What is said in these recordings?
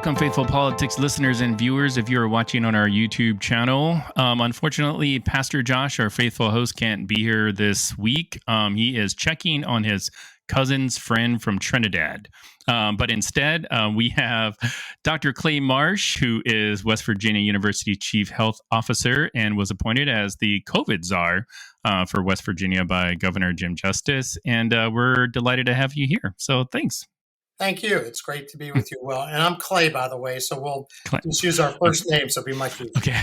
Welcome, Faithful Politics listeners and viewers, if you are watching on our YouTube channel. Unfortunately, Pastor Josh, our faithful host, can't be here this week. He is checking on his cousin's friend from Trinidad. But instead, we have Dr. Clay Marsh, who is West Virginia University Chief Health Officer and was appointed as the Covid-Czar for West Virginia by Governor Jim Justice. And we're delighted to have you here. So thanks. Thank you. It's great to be with you. Well, and I'm Clay, by the way, so we'll just use our first name, so it'll be much easier.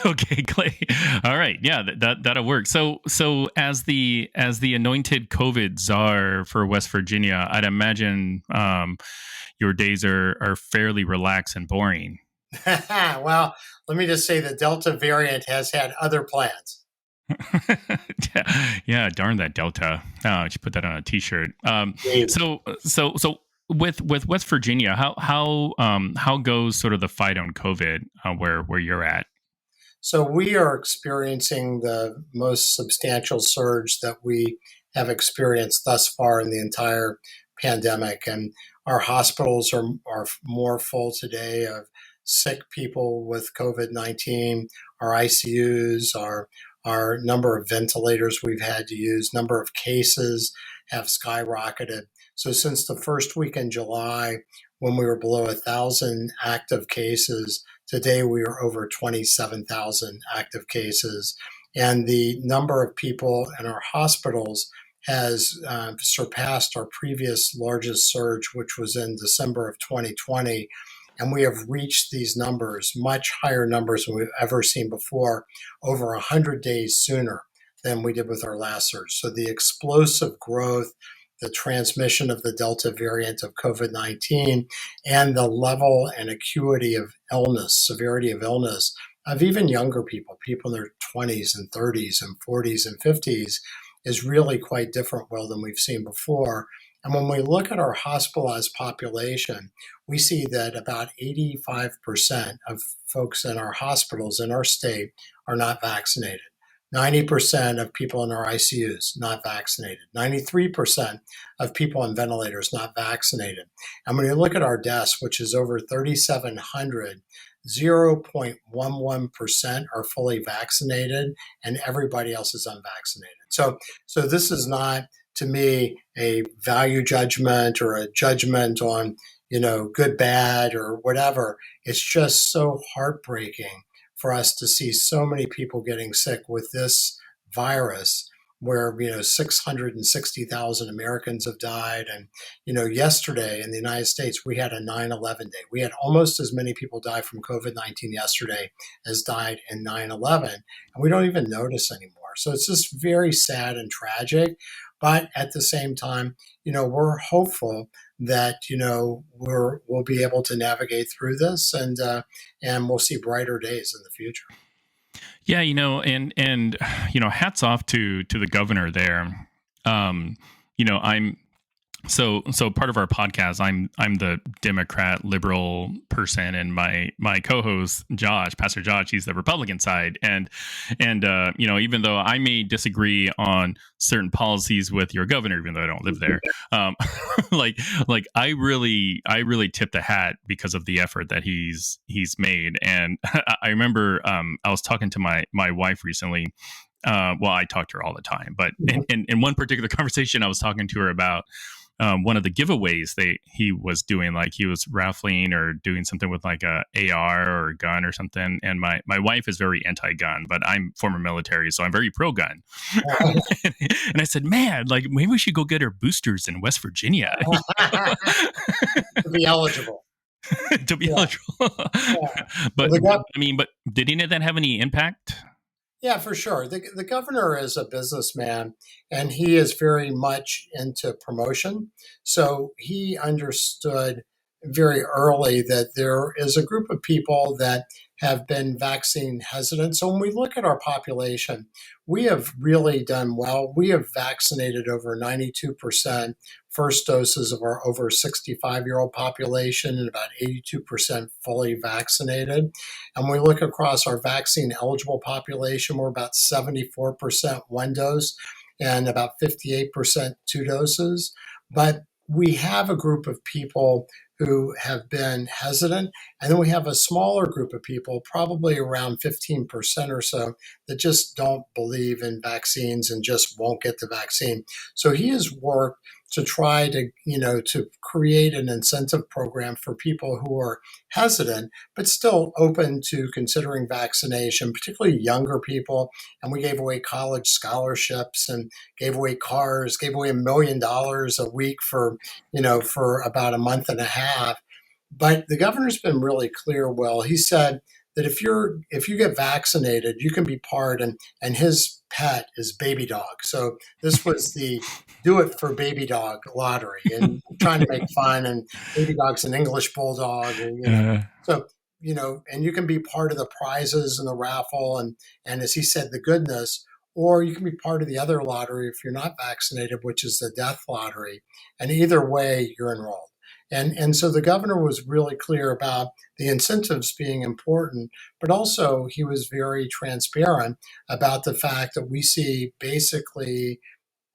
Okay, Clay. All right, yeah, that'll work. So as the anointed COVID czar for West Virginia, I'd imagine your days are fairly relaxed and boring. Well, let me just say the Delta variant has had other plans. Yeah, darn that Delta. Oh, I should put that on a T-shirt. So with West Virginia, how goes sort of the fight on COVID where you're at? So we are experiencing the most substantial surge that we have experienced thus far in the entire pandemic, and our hospitals are more full today of sick people with COVID-19. Our ICUs, our number of ventilators we've had to use, number of cases have skyrocketed. So since the first week in July, when we were below 1,000 active cases, today we are over 27,000 active cases. And the number of people in our hospitals has surpassed our previous largest surge, which was in December of 2020. And we have reached these numbers, much higher numbers than we've ever seen before, over 100 days sooner than we did with our last surge. So the explosive growth, the transmission of the Delta variant of COVID-19, and the level and acuity of illness, severity of illness, of even younger people in their 20s and 30s and 40s and 50s, is really quite different, well, than we've seen before. And when we look at our hospitalized population, we see that about 85% of folks in our hospitals in our state are not vaccinated. 90% of people in our ICUs not vaccinated. 93% of people on ventilators not vaccinated. And when you look at our deaths, which is over 3,700, 0.11% are fully vaccinated, and everybody else is unvaccinated. So this is not, to me, a value judgment or a judgment on, good, bad, or whatever. It's just so heartbreaking for us to see so many people getting sick with this virus, where 660,000 Americans have died. And yesterday in the United States, we had a 9/11 day. We had almost as many people die from COVID-19 yesterday as died in 9/11, and we don't even notice anymore. So it's just very sad and tragic. But at the same time, we're hopeful that we'll be able to navigate through this, and we'll see brighter days in the future. Yeah, and hats off to the governor there. I'm so part of our podcast, I'm the Democrat liberal person, and my co-host Pastor Josh, he's the Republican side, and even though I may disagree on certain policies with your governor, even though I don't live there, I really tip the hat because of the effort that he's made. And I remember I was talking to my wife recently. I talk to her all the time, but in one particular conversation, I was talking to her about one of the giveaways he was doing, like he was raffling or doing something with like a AR or a gun or something. And my wife is very anti-gun, but I'm former military, so I'm very pro-gun. And I said, man, maybe we should go get our boosters in West Virginia. To be eligible. Eligible. But did any of that have any impact? Yeah, for sure. The governor is a businessman, and he is very much into promotion. So he understood very early that there is a group of people that have been vaccine hesitant. So when we look at our population, we have really done well. We have vaccinated over 92% first doses of our over 65-year-old population, and about 82% fully vaccinated. And when we look across our vaccine eligible population, we're about 74% one dose and about 58% two doses. But we have a group of people who have been hesitant. And then we have a smaller group of people, probably around 15% or so, that just don't believe in vaccines and just won't get the vaccine. So he has worked to try to, to create an incentive program for people who are hesitant, but still open to considering vaccination, particularly younger people. And we gave away college scholarships and gave away cars, gave away $1 million a week for about a month and a half. But the governor's been really clear. Will, he said that if you get vaccinated, you can be part, and his pet is baby dog. So this was the do it for baby dog lottery, and trying to make fun, and baby dog's an English bulldog, and. So, and you can be part of the prizes and the raffle, and as he said, the goodness, or you can be part of the other lottery if you're not vaccinated, which is the death lottery. And either way, you're enrolled. And so the governor was really clear about the incentives being important, but also he was very transparent about the fact that we see basically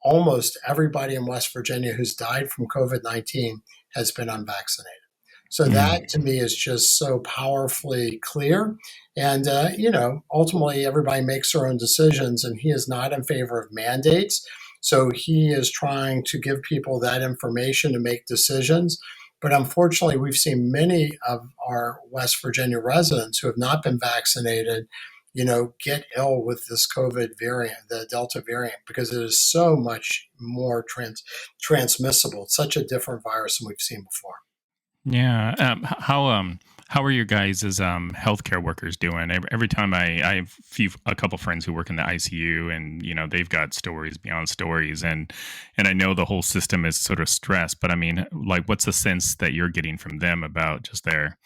almost everybody in West Virginia who's died from COVID-19 has been unvaccinated. So that to me is just so powerfully clear. And, ultimately everybody makes their own decisions, and he is not in favor of mandates. So he is trying to give people that information to make decisions. But unfortunately, we've seen many of our West Virginia residents who have not been vaccinated, get ill with this COVID variant, the Delta variant, because it is so much more transmissible. It's such a different virus than we've seen before. Yeah. How are your guys as healthcare workers doing? Every time I have a couple friends who work in the ICU, and they've got stories beyond stories, and I know the whole system is sort of stressed. But I mean, like, what's the sense that you're getting from them about just their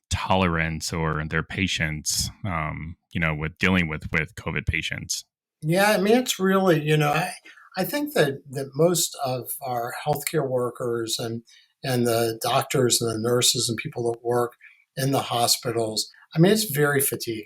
tolerance or their patience, with dealing with COVID patients? Yeah, I mean, it's really, I think that most of our healthcare workers and the doctors and the nurses and people that work in the hospitals, I mean, it's very fatiguing.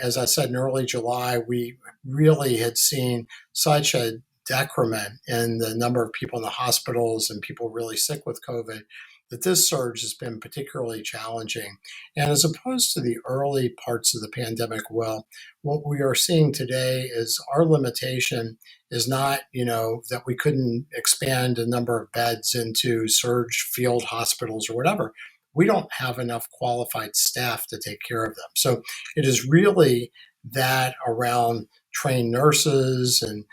As I said, in early July, we really had seen such a decrement in the number of people in the hospitals and people really sick with COVID, that this surge has been particularly challenging. And as opposed to the early parts of the pandemic, well, what we are seeing today is our limitation is not, that we couldn't expand a number of beds into surge field hospitals or whatever. We don't have enough qualified staff to take care of them. So it is really that around trained nurses and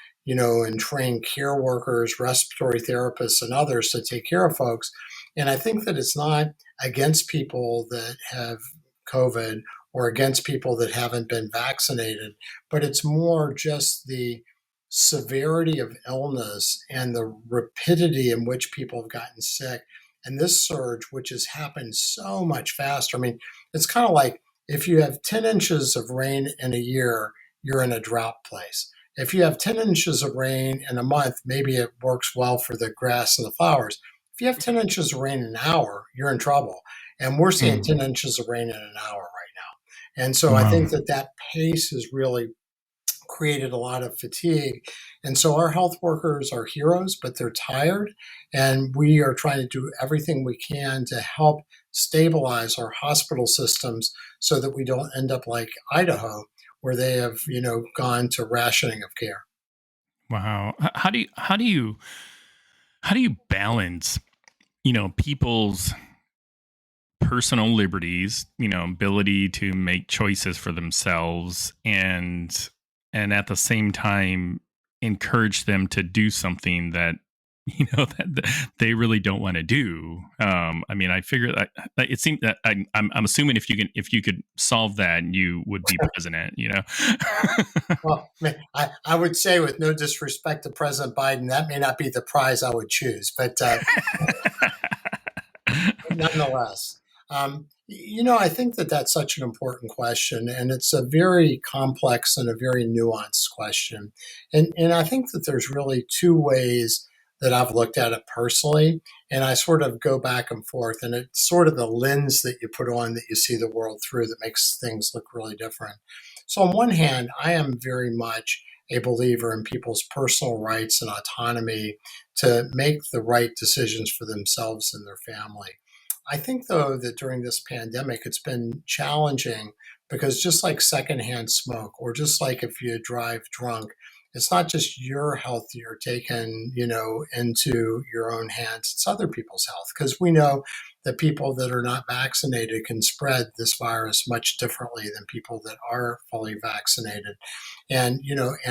trained care workers, respiratory therapists, and others to take care of folks. And I think that it's not against people that have COVID or against people that haven't been vaccinated, but it's more just the severity of illness and the rapidity in which people have gotten sick. And this surge, which has happened so much faster. I mean, it's kind of like if you have 10 inches of rain in a year, you're in a drought place. If you have 10 inches of rain in a month, maybe it works well for the grass and the flowers. If you have 10 inches of rain in an hour, you're in trouble. And we're seeing 10 inches of rain in an hour right now. And so I Wow. think that pace has really created a lot of fatigue. And so our health workers are heroes, but they're tired. And we are trying to do everything we can to help stabilize our hospital systems so that we don't end up like Idaho, where they have, gone to rationing of care. Wow. How do you balance, people's personal liberties, ability to make choices for themselves, and at the same time encourage them to do something that that they really don't want to do. I mean, I figure that it seemed that I'm assuming if you could solve that, you would be president. Well, I would say, with no disrespect to President Biden, that may not be the prize I would choose, but nonetheless, I think that that's such an important question, and it's a very complex and a very nuanced question. And I think that there's really two ways that I've looked at it personally, and I sort of go back and forth, and it's sort of the lens that you put on that you see the world through that makes things look really different. So on one hand, I am very much a believer in people's personal rights and autonomy to make the right decisions for themselves and their family. I think, though, that during this pandemic, it's been challenging because just like secondhand smoke, or just like if you drive drunk, it's not just your health you're taking, into your own hands. It's other people's health, because we know that people that are not vaccinated can spread this virus much differently than people that are fully vaccinated. And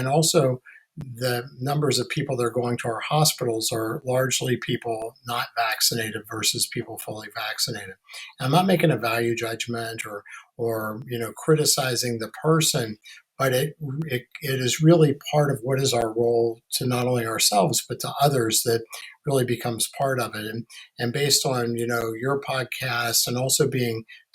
also the numbers of people that are going to our hospitals are largely people not vaccinated versus people fully vaccinated. And I'm not making a value judgment or criticizing the person, but it is really part of what is our role to not only ourselves but to others that really becomes part of it. And based on your podcast and also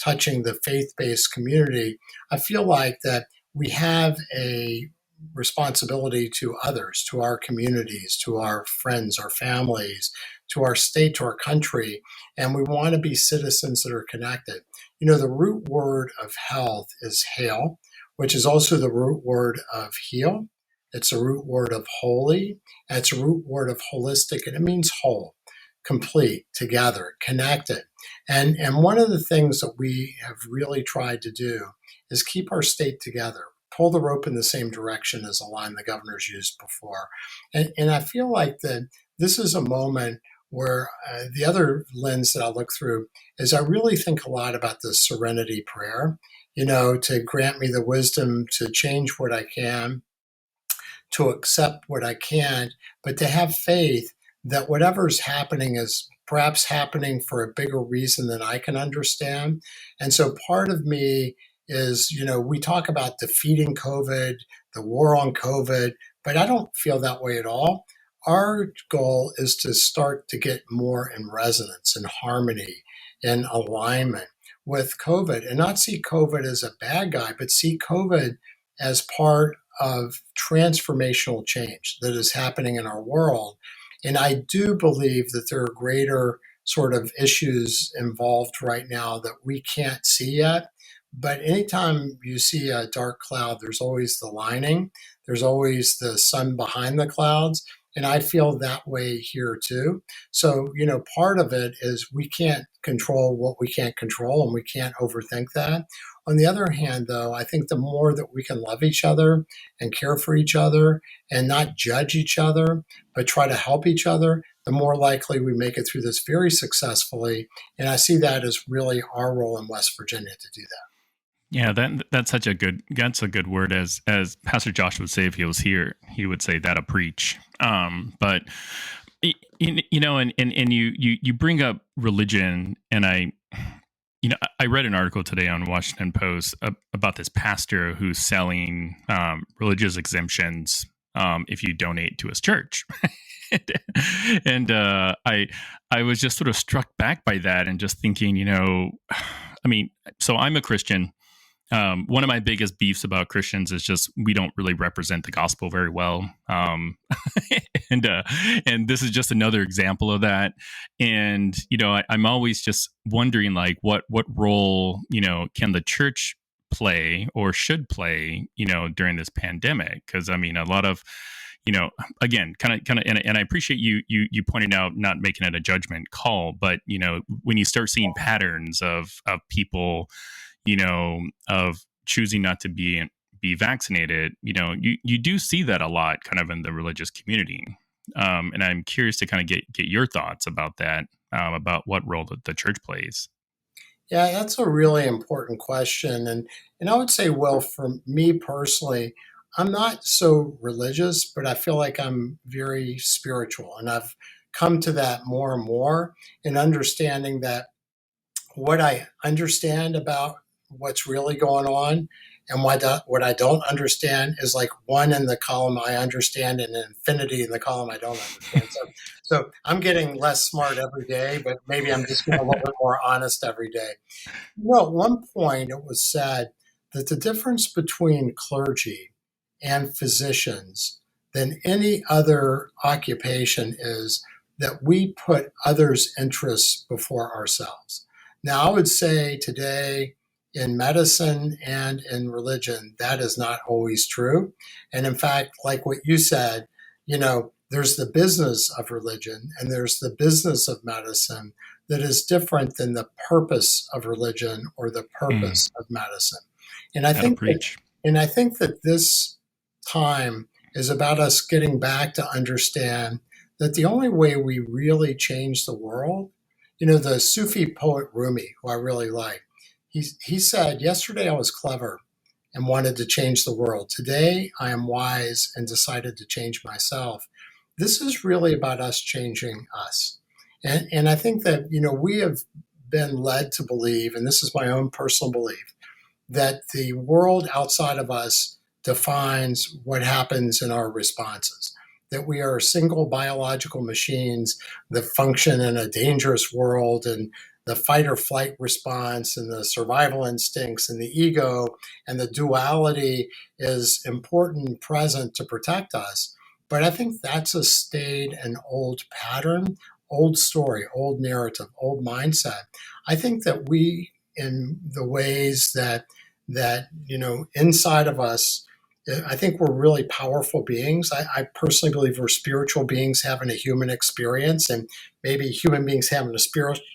touching the faith-based community, I feel like that we have a responsibility to others, to our communities, to our friends, our families, to our state, to our country, and we want to be citizens that are connected. The root word of health is hail, which is also the root word of heal. It's a root word of holy, and it's a root word of holistic, and it means whole, complete, together, connected. And one of the things that we have really tried to do is keep our state together, pull the rope in the same direction as the line the governors used before. And I feel like that this is a moment where the other lens that I look through is I really think a lot about the serenity prayer, to grant me the wisdom to change what I can, to accept what I can't, but to have faith that whatever's happening is perhaps happening for a bigger reason than I can understand. And so part of me is, we talk about defeating COVID, the war on COVID, but I don't feel that way at all. Our goal is to start to get more in resonance and harmony and alignment with COVID, and not see COVID as a bad guy, but see COVID as part of transformational change that is happening in our world. And I do believe that there are greater sort of issues involved right now that we can't see yet. But anytime you see a dark cloud, there's always the lining, there's always the sun behind the clouds. And I feel that way here too. So, part of it is we can't control what we can't control, and we can't overthink that. On the other hand, though, I think the more that we can love each other and care for each other and not judge each other, but try to help each other, the more likely we make it through this very successfully. And I see that as really our role in West Virginia to do that. Yeah, that's a good word. As Pastor Josh would say if he was here, he would say that a preach. But and you bring up religion, and I read an article today on Washington Post about this pastor who's selling religious exemptions if you donate to his church. And I was just sort of struck back by that and just thinking, so I'm a Christian. One of my biggest beefs about Christians is just we don't really represent the gospel very well, and this is just another example of that. And I'm always just wondering, like, what role can the church play or should play during this pandemic? Because a lot of again, kind of, and I appreciate you pointing out not making it a judgment call, but when you start seeing patterns of people of choosing not to be vaccinated, you do see that a lot kind of in the religious community. And I'm curious to kind of get your thoughts about that, about what role the church plays. Yeah, that's a really important question. And I would say, Will, for me personally, I'm not so religious, but I feel like I'm very spiritual. And I've come to that more and more in understanding that what I understand about what's really going on and what I don't understand is like one in the column I understand and an infinity in the column I don't understand. So I'm getting less smart every day, but maybe I'm just getting a little bit more honest every day. At one point it was said that the difference between clergy and physicians than any other occupation is that we put others' interests before ourselves. Now, I would say today in medicine and in religion, that is not always true. And in fact, like what you said, there's the business of religion and there's the business of medicine that is different than the purpose of religion or the Mm, purpose of medicine. And I that'll think that, preach. and I think that this time is about us getting back to understand that the only way we really change the world, the Sufi poet Rumi, who I really like, he said, "Yesterday I was clever and wanted to change the world. Today I am wise and decided to change myself." This is really about us changing us. And I think that, we have been led to believe, and this is my own personal belief, that the world outside of us defines what happens in our responses. That we are single biological machines that function in a dangerous world, and the fight or flight response and the survival instincts and the ego and the duality is important present to protect us. But I think that's a staid and old pattern, old story, old narrative, old mindset. I think that we, in the ways that inside of us, I think we're really powerful beings. I personally believe we're spiritual beings having a human experience, and maybe human beings having a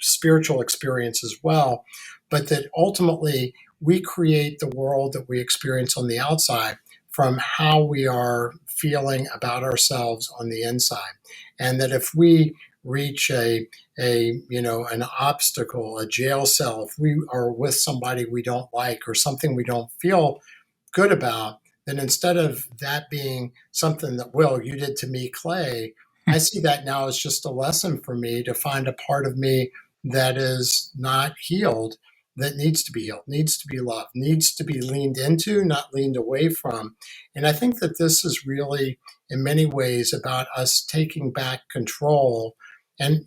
spiritual experience as well. But that ultimately we create the world that we experience on the outside from how we are feeling about ourselves on the inside. And that if we reach an obstacle, a jail cell, if we are with somebody we don't like or something we don't feel good about, then instead of that being something that, "Will, you did to me, Clay," I see that now as just a lesson for me to find a part of me that is not healed, that needs to be healed, needs to be loved, needs to be leaned into, not leaned away from. And I think that this is really, in many ways, about us taking back control and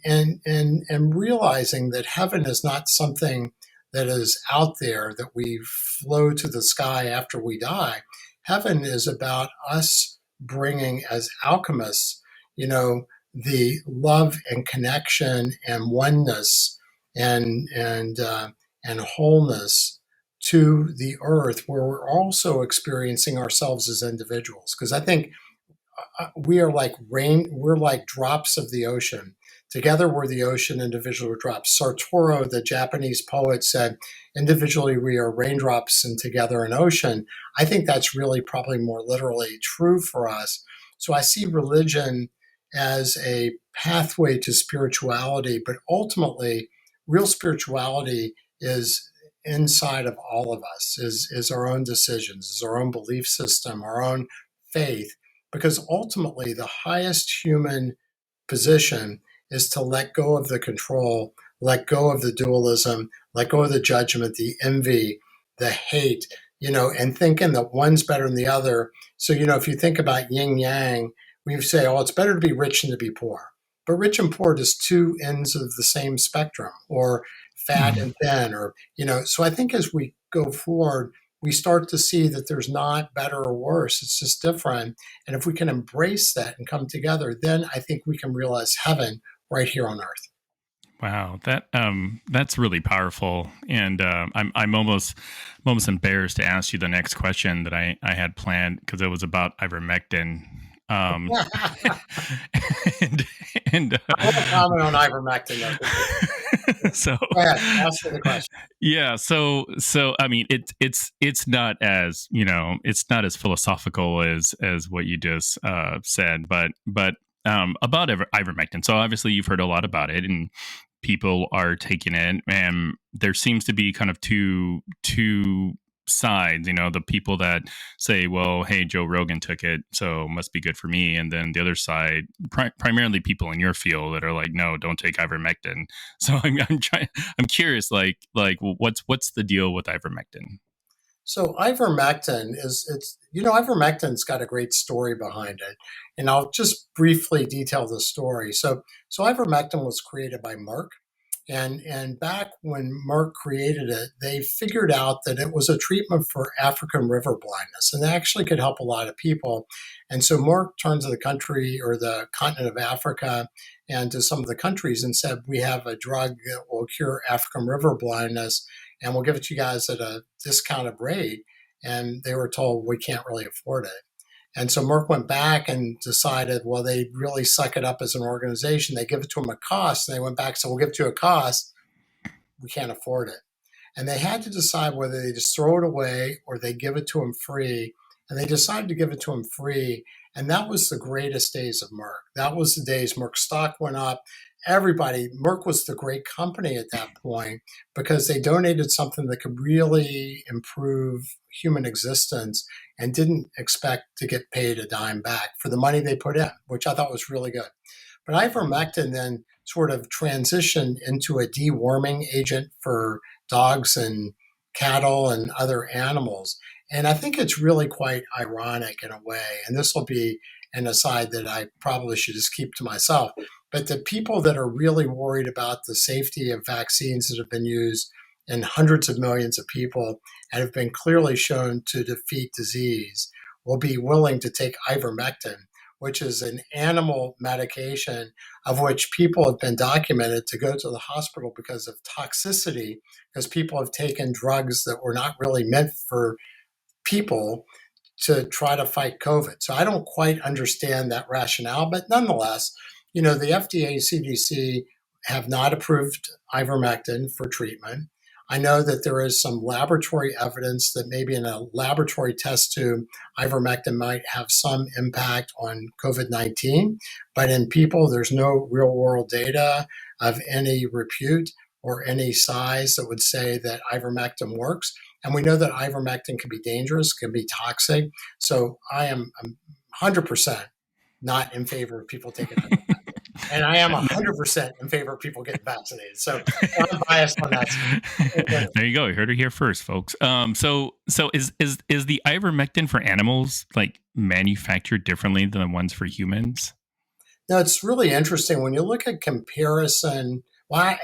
realizing that heaven is not something that is out there that we flow to the sky after we die. Heaven is about us bringing, as alchemists, the love and connection and oneness and wholeness to the earth, where we're also experiencing ourselves as individuals. Because I think we are like rain, we're like drops of the ocean. Together we're the ocean, individually we're drops. Sartori, the Japanese poet, said, "Individually we are raindrops and together an ocean." I think that's really probably more literally true for us. So I see religion as a pathway to spirituality, but ultimately real spirituality is inside of all of us, is our own decisions, is our own belief system, our own faith, because ultimately the highest human position is to let go of the control, let go of the dualism, let go of the judgment, the envy, the hate, and thinking that one's better than the other. So, if you think about yin yang, we say, "Oh, it's better to be rich than to be poor." But rich and poor are just two ends of the same spectrum, or fat Mm. and thin, so I think as we go forward, we start to see that there's not better or worse. It's just different. And if we can embrace that and come together, then I think we can realize heaven right here on earth. Wow, that's really powerful, and I'm almost embarrassed to ask you the next question that I had planned because it was about ivermectin. Um, I and and won't comment on ivermectin, though. so Go ahead, ask me the question. yeah, so I mean it's not as it's not as philosophical as what you just said, but about ivermectin. So obviously you've heard a lot about it, and people are taking it, and there seems to be kind of two sides. The people that say, well, hey, Joe Rogan took it, so must be good for me, and then the other side, primarily people in your field that are like, no, don't take ivermectin. So I'm curious, what's the deal with ivermectin? So ivermectin ivermectin's got a great story behind it, and I'll just briefly detail the story. So ivermectin was created by Merck, and back when Merck created it, they figured out that it was a treatment for African river blindness, and it actually could help a lot of people. And so Merck turned to the country or the continent of Africa and to some of the countries and said, "We have a drug that will cure African river blindness." and we'll give it to you guys at a discounted rate. And they were told, we can't really afford it. And so Merck went back and decided, well, they really suck it up as an organization. They give it to them at cost. And they went back and said, we'll give it to you at cost. We can't afford it. And they had to decide whether they just throw it away or they give it to them free. And they decided to give it to them free. And that was the greatest days of Merck. That was the days Merck stock went up. Merck was the great company at that point because they donated something that could really improve human existence and didn't expect to get paid a dime back for the money they put in, which I thought was really good. But ivermectin then sort of transitioned into a deworming agent for dogs and cattle and other animals. And I think it's really quite ironic in a way. And this will be an aside that I probably should just keep to myself. But the people that are really worried about the safety of vaccines that have been used in hundreds of millions of people and have been clearly shown to defeat disease will be willing to take ivermectin, which is an animal medication of which people have been documented to go to the hospital because of toxicity, because people have taken drugs that were not really meant for people to try to fight COVID. So I don't quite understand that rationale, but nonetheless, the FDA, CDC have not approved ivermectin for treatment. I know that there is some laboratory evidence that maybe in a laboratory test tube, ivermectin might have some impact on COVID-19, but in people, there's no real world data of any repute or any size that would say that ivermectin works. And we know that ivermectin can be dangerous, can be toxic. So I am 100% not in favor of people taking ivermectin. And I am 100% in favor of people getting vaccinated. So I'm biased on that. There you go. You heard it here first, folks. So is the ivermectin for animals like manufactured differently than the ones for humans? Now, it's really interesting when you look at comparison. Well,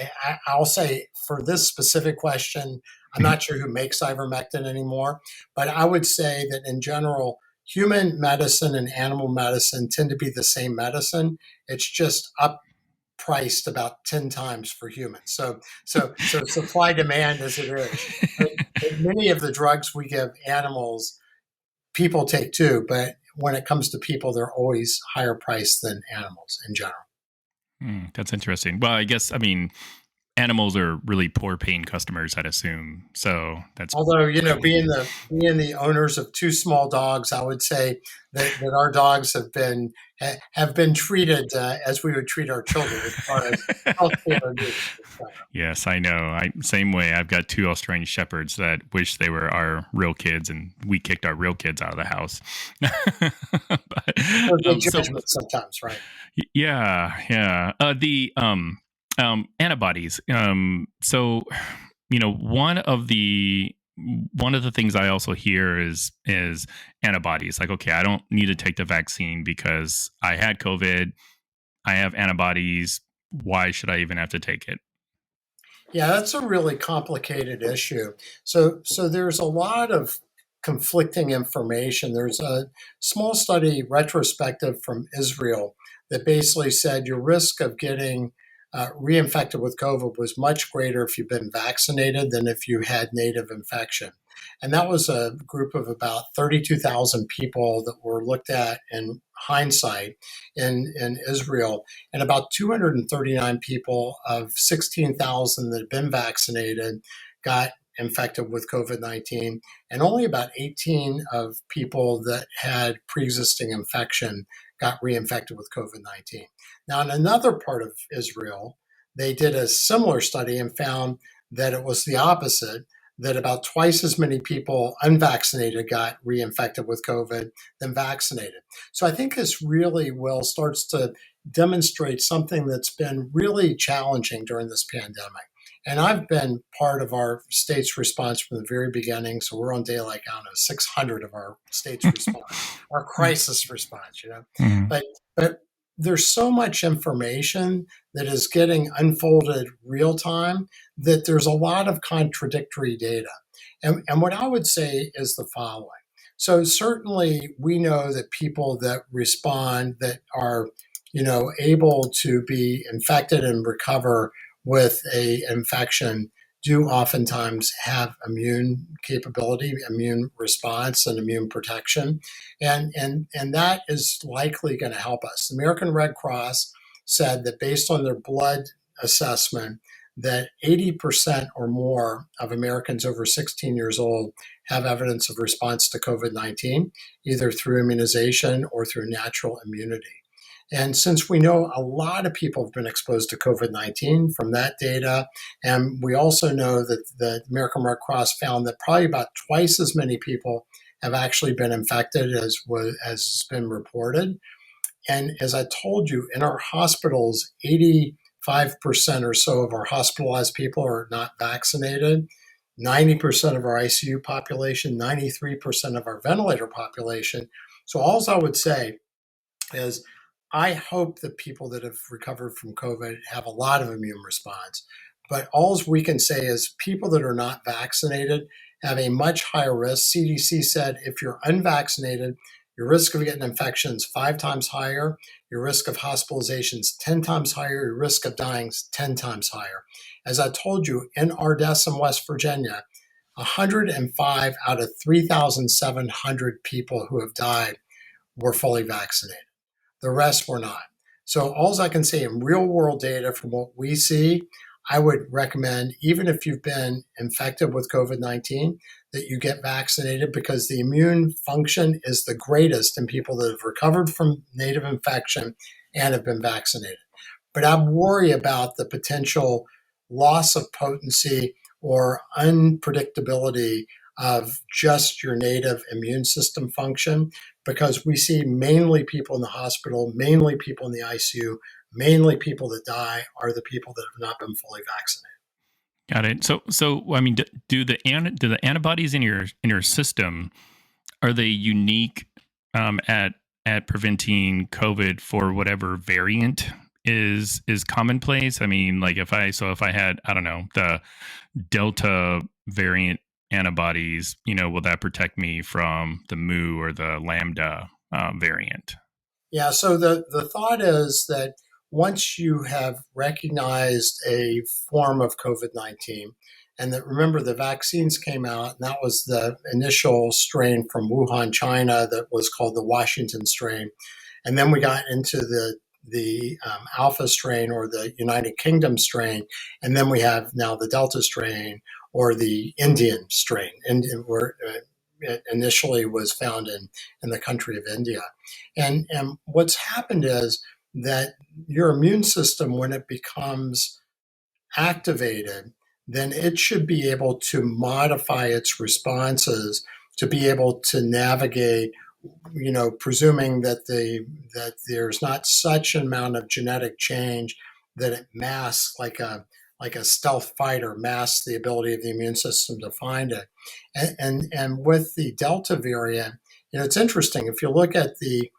I'll say for this specific question, I'm not sure who makes ivermectin anymore, but I would say that in general, human medicine and animal medicine tend to be the same medicine. It's just priced about 10 times for humans. So supply demand as it is. But many of the drugs we give animals, people take too, but when it comes to people, they're always higher priced than animals in general. That's interesting. Well, I guess, animals are really poor paying customers, I'd assume. So that's although being the owners of two small dogs, I would say that our dogs have been treated as we would treat our children as far as healthcare needs. Yes, I know. Same way. I've got two Australian shepherds that wish they were our real kids, and we kicked our real kids out of the house. But, judgment sometimes, right? Yeah. The antibodies. So one of the things I also hear is antibodies. Like, okay, I don't need to take the vaccine because I had COVID. I have antibodies. Why should I even have to take it? Yeah, that's a really complicated issue. So there's a lot of conflicting information. There's a small study retrospective from Israel that basically said your risk of getting reinfected with COVID was much greater if you've been vaccinated than if you had native infection. And that was a group of about 32,000 people that were looked at in hindsight in Israel. And about 239 people of 16,000 that had been vaccinated got infected with COVID-19. And only about 18 of people that had pre-existing infection got reinfected with COVID-19. Now, in another part of Israel, they did a similar study and found that it was the opposite, that about twice as many people unvaccinated got reinfected with COVID than vaccinated. So I think this really starts to demonstrate something that's been really challenging during this pandemic. And I've been part of our state's response from the very beginning. So we're on day 600 of our state's response, our crisis response, Mm-hmm. But there's so much information that is getting unfolded real time that there's a lot of contradictory data. And what I would say is the following. So certainly we know that people that respond, that are, able to be infected and recover with a infection do oftentimes have immune capability, immune response, and immune protection. And that is likely going to help us. The American Red Cross said that based on their blood assessment, that 80% or more of Americans over 16 years old have evidence of response to COVID-19, either through immunization or through natural immunity. And since we know a lot of people have been exposed to COVID-19 from that data, and we also know that the American Red Cross found that probably about twice as many people have actually been infected as has been reported. And as I told you, in our hospitals, 85% or so of our hospitalized people are not vaccinated. 90% of our ICU population, 93% of our ventilator population. So all I would say is I hope that people that have recovered from COVID have a lot of immune response. But all we can say is people that are not vaccinated have a much higher risk. CDC said if you're unvaccinated, your risk of getting infections 5 times higher, your risk of hospitalizations 10 times higher, your risk of dying is 10 times higher. As I told you, in Ardessa, West Virginia, 105 out of 3,700 people who have died were fully vaccinated. The rest were not. So all I can say in real world data from what we see, I would recommend, even if you've been infected with COVID-19, that you get vaccinated because the immune function is the greatest in people that have recovered from native infection and have been vaccinated. But I worry about the potential loss of potency or unpredictability of just your native immune system function, because we see mainly people in the hospital, mainly people in the ICU, mainly people that die are the people that have not been fully vaccinated. Got it. So I mean, do the antibodies in your system, are they unique at preventing COVID for whatever variant is commonplace? I mean, like if I had, I don't know, the Delta variant antibodies, will that protect me from the Mu or the Lambda variant? Yeah, so the thought is that once you have recognized a form of COVID-19, and that remember the vaccines came out, and that was the initial strain from Wuhan, China, that was called the Washington strain. And then we got into the Alpha strain or the United Kingdom strain, and then we have now the Delta strain or the Indian strain, where it initially was found in the country of India. And what's happened is that your immune system, when it becomes activated, then it should be able to modify its responses to be able to navigate, presuming that there's not such an amount of genetic change that it masks like a stealth fighter masks the ability of the immune system to find it. And with the Delta variant, it's interesting. If you look at the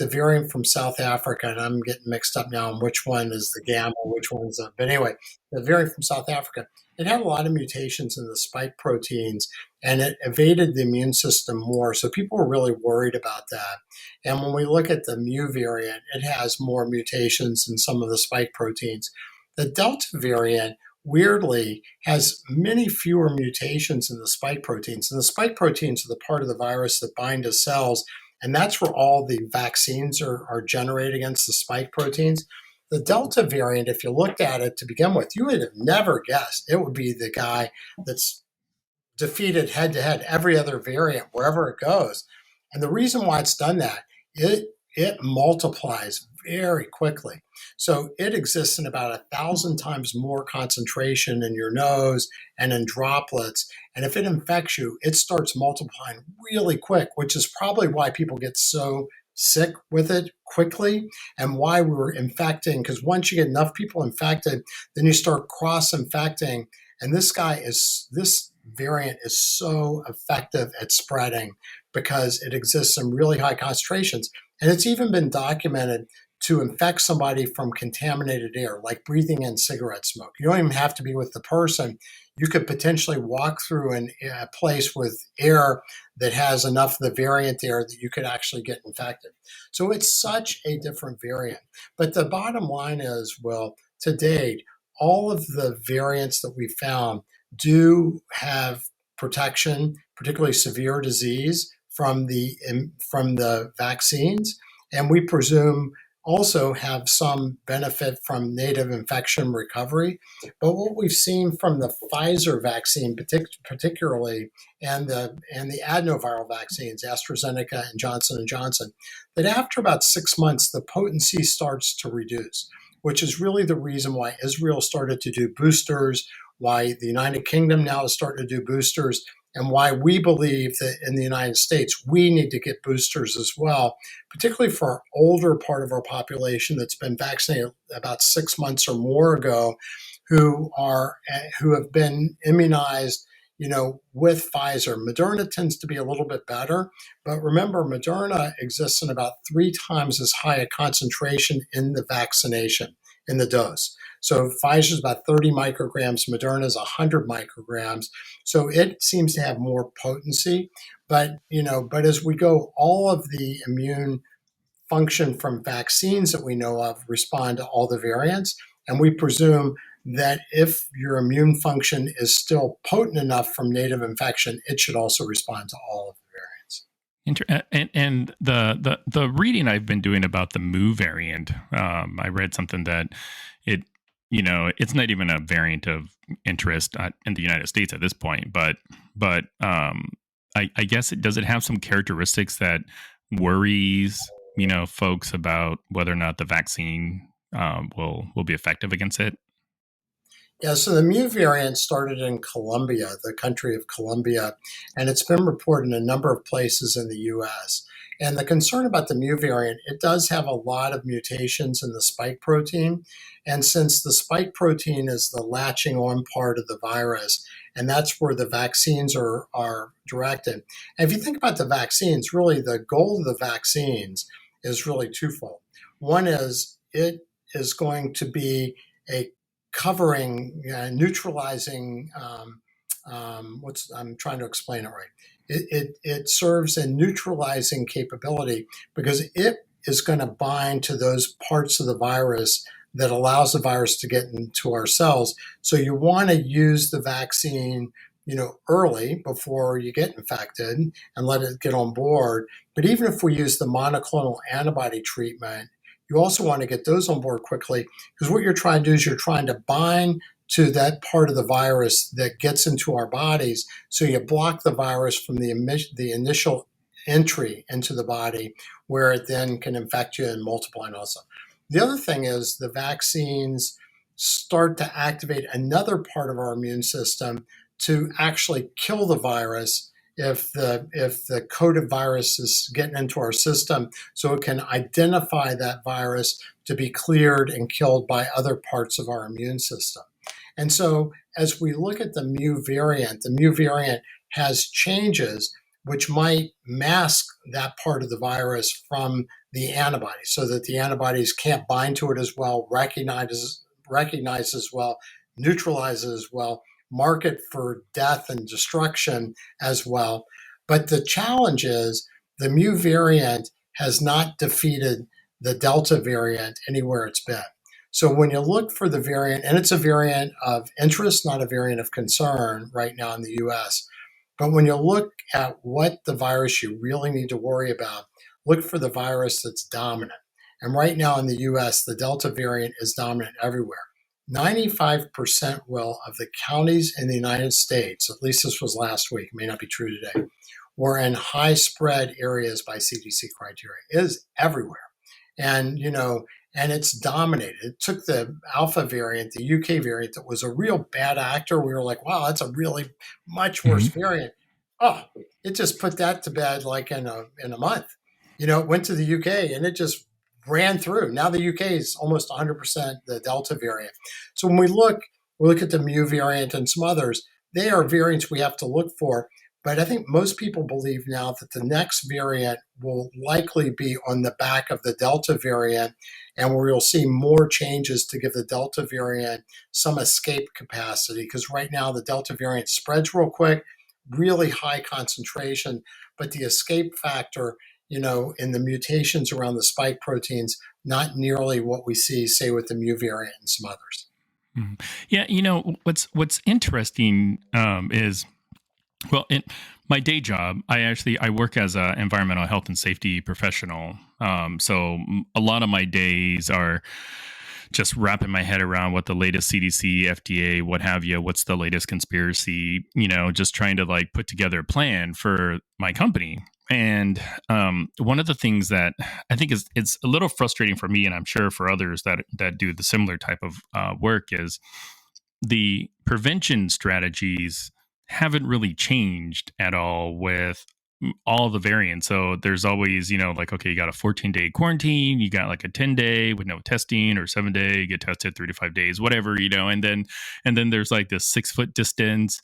variant from South Africa, and I'm getting mixed up now on which one is the gamma, which one's the, but anyway, the variant from South Africa, it had a lot of mutations in the spike proteins, and it evaded the immune system more. So people were really worried about that. And when we look at the Mu variant, it has more mutations in some of the spike proteins. The Delta variant, weirdly, has many fewer mutations in the spike proteins. And the spike proteins are the part of the virus that bind to cells, and that's where all the vaccines are generated against the spike proteins. The Delta variant, if you looked at it to begin with, you would have never guessed it would be the guy that's defeated head to head every other variant wherever it goes. And the reason why it's done that, it multiplies very quickly. So it exists in about 1,000 times more concentration in your nose and in droplets. And if it infects you, it starts multiplying really quick, which is probably why people get so sick with it quickly and why we were infecting. Because once you get enough people infected, then you start cross-infecting. And this variant is so effective at spreading because it exists in really high concentrations. And it's even been documented to infect somebody from contaminated air, like breathing in cigarette smoke. You don't even have to be with the person. You could potentially walk through a place with air that has enough of the variant there that you could actually get infected. So it's such a different variant. But the bottom line is, well, to date, all of the variants that we found do have protection, particularly severe disease, from the vaccines, and we presume also have some benefit from native infection recovery. But what we've seen from the Pfizer vaccine, particularly, and the adenoviral vaccines, AstraZeneca and Johnson, that after about 6 months, the potency starts to reduce, which is really the reason why Israel started to do boosters, why the United Kingdom now is starting to do boosters, and why we believe that in the United States, we need to get boosters as well, particularly for our older part of our population that's been vaccinated about 6 months or more ago, who have been immunized, with Pfizer. Moderna tends to be a little bit better, but remember, Moderna exists in about 3 times as high a concentration in the vaccination, in the dose. So Pfizer is about 30 micrograms, Moderna is 100 micrograms. So it seems to have more potency. But as we go, all of the immune function from vaccines that we know of respond to all the variants. And we presume that if your immune function is still potent enough from native infection, it should also respond to all of the variants. And the reading I've been doing about the Mu variant, I read something that it's not even a variant of interest in the United States at this point, but I guess does it have some characteristics that worries folks about whether or not the vaccine will be effective against it? Yeah, so the Mu variant started in Colombia, the country of Colombia, and it's been reported in a number of places in the US. And the concern about the Mu variant, it does have a lot of mutations in the spike protein. And since the spike protein is the latching on part of the virus, and that's where the vaccines are directed. And if you think about the vaccines, really the goal of the vaccines is really twofold. One is it is going to be a covering, neutralizing. I'm trying to explain it right. It serves a neutralizing capability because it is going to bind to those parts of the virus that allows the virus to get into our cells. So you want to use the vaccine, early before you get infected and let it get on board. But even if we use the monoclonal antibody treatment, you also want to get those on board quickly because what you're trying to do is you're trying to bind to that part of the virus that gets into our bodies. So you block the virus from the initial entry into the body where it then can infect you and multiply also. The other thing is the vaccines start to activate another part of our immune system to actually kill the virus if the coded virus is getting into our system, so it can identify that virus to be cleared and killed by other parts of our immune system. And so as we look at the Mu variant has changes which might mask that part of the virus from the antibodies so that the antibodies can't bind to it as well, recognize as well, neutralize as well, mark it for death and destruction as well. But the challenge is the Mu variant has not defeated the Delta variant anywhere it's been. So when you look for the variant, and it's a variant of interest, not a variant of concern right now in the US, but when you look at what the virus you really need to worry about, look for the virus that's dominant. And right now in the US, the Delta variant is dominant everywhere. 95% of the counties in the United States, at least this was last week, it may not be true today, were in high spread areas by CDC criteria. It is everywhere. And, and it's dominated. It took the Alpha variant, the UK variant, that was a real bad actor. We were like, wow, that's a really much worse variant. Oh, it just put that to bed like in a month. It went to the UK and it just ran through. Now the UK is almost 100% the Delta variant. So when we look at the Mu variant and some others, they are variants we have to look for. But I think most people believe now that the next variant will likely be on the back of the Delta variant, and where you'll see more changes to give the Delta variant some escape capacity. Because right now the Delta variant spreads real quick, really high concentration, but the escape factor, in the mutations around the spike proteins, not nearly what we see, say, with the Mu variant and some others. Mhm. Yeah, what's interesting is, well, in my day job, I work as an environmental health and safety professional. So a lot of my days are just wrapping my head around what the latest CDC, FDA, what have you, what's the latest conspiracy, just trying to like put together a plan for my company. And one of the things that I think is it's a little frustrating for me, and I'm sure for others that do the similar type of work, is the prevention strategies haven't really changed at all with all the variants. So there's always, like, okay, you got a 14-day quarantine, you got like a 10-day with no testing, or 7-day, you get tested 3 to 5 days, whatever, and then there's like this 6 foot distance.